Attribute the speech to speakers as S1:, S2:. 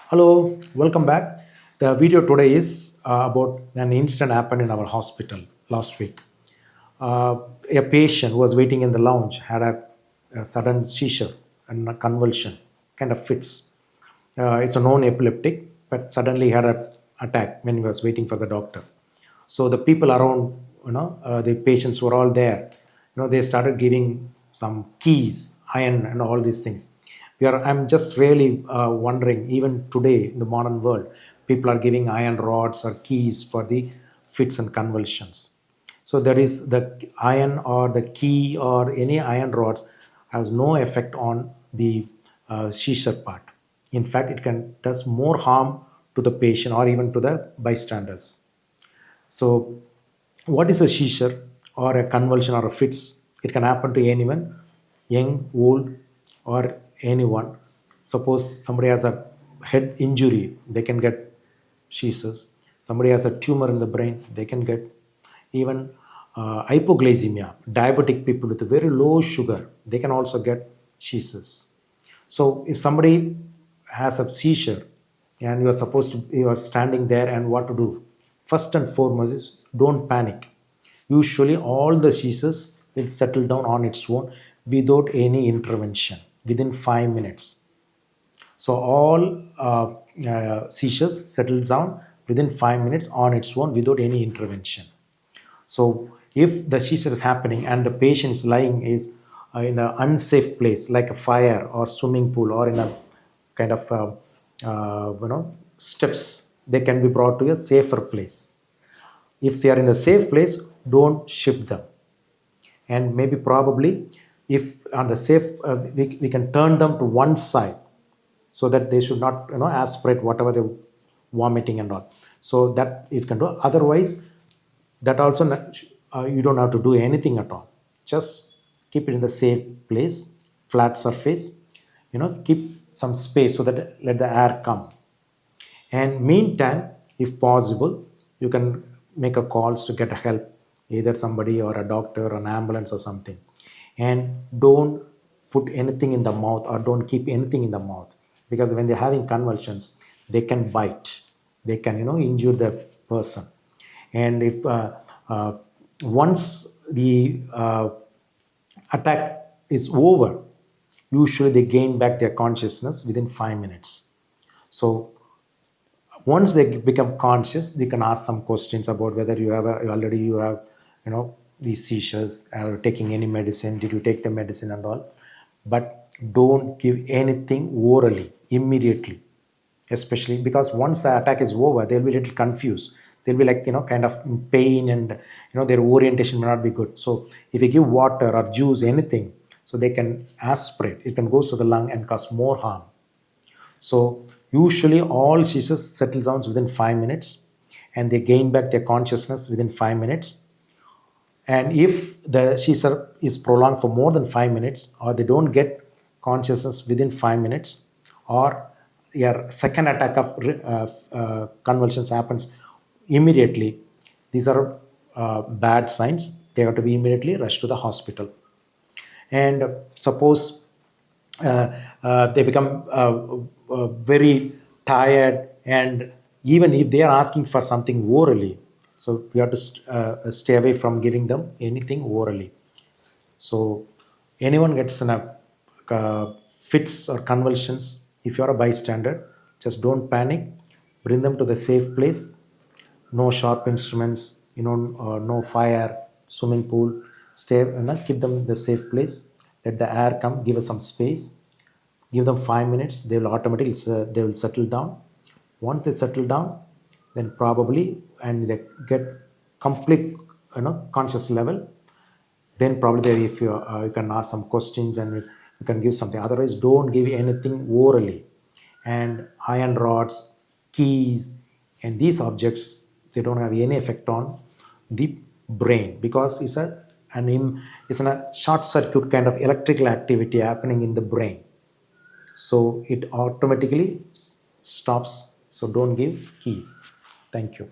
S1: Hello, welcome back. The video today is about an incident happened in our hospital last week. A patient who was waiting in the lounge had a sudden seizure and a convulsion, kind of fits. It's a known epileptic, but suddenly had an attack when he was waiting for the doctor. So the people around, the patients were all there. They started giving some keys, iron, and all these things. I'm just really wondering, even today in the modern world, people are giving iron rods or keys for the fits and convulsions. So there is the iron or the key or any iron rods has no effect on the seizure part. In fact, it can does more harm to the patient or even to the bystanders. So, what is a seizure or a convulsion or a fits? It can happen to anyone, young, old, or anyone. Suppose somebody has a head injury, they can get seizures. Somebody has a tumor in the brain, they can get even hypoglycemia. Diabetic people with very low sugar, they can also get seizures. So if somebody has a seizure and you are standing there and what to do? First and foremost is don't panic. Usually all the seizures will settle down on its own without any intervention within 5 minutes. So all seizures settles down within 5 minutes on its own without any intervention. So if the seizure is happening and the patient is lying is in an unsafe place like a fire or swimming pool or in a kind of steps, they can be brought to a safer place. If they are in a safe place, don't shift them. And maybe probably if on the safe, we can turn them to one side so that they should not aspirate whatever they vomiting and all. So that you can do. Otherwise, that also you don't have to do anything at all. Just keep it in the safe place, flat surface. Keep some space so that let the air come. And meantime, if possible, you can make a calls to get a help, either somebody or a doctor or an ambulance or something. And don't put anything in the mouth or don't keep anything in the mouth, because when they're having convulsions, they can bite, they can injure the person. And if once the attack is over, usually they gain back their consciousness within 5 minutes. So once they become conscious, we can ask some questions about whether you have these seizures, or taking any medicine, did you take the medicine and all. But don't give anything orally immediately, especially because once the attack is over, they'll be a little confused. They'll be like kind of in pain, and their orientation may not be good. So if you give water or juice, anything, so they can aspirate, it can go to the lung and cause more harm. So usually all seizures settle down within 5 minutes, and they gain back their consciousness within 5 minutes. And if the seizure is prolonged for more than 5 minutes, or they don't get consciousness within 5 minutes, or your second attack of convulsions happens immediately, these are bad signs. They have to be immediately rushed to the hospital. And suppose they become very tired, and even if they are asking for something orally, so we have to stay away from giving them anything orally. So anyone gets in a fits or convulsions, if you are a bystander, just don't panic, bring them to the safe place. No sharp instruments, no fire, swimming pool. Stay, keep them in the safe place. Let the air come. Give us some space. Give them 5 minutes. They will automatically they will settle down. Once they settle down, then probably and they get complete conscious level. Then probably there, if you can ask some questions and you can give something. Otherwise, don't give anything orally. And iron rods, keys, and these objects, they don't have any effect on the brain, because it's a short circuit kind of electrical activity happening in the brain. So it automatically stops. So don't give key. Thank you.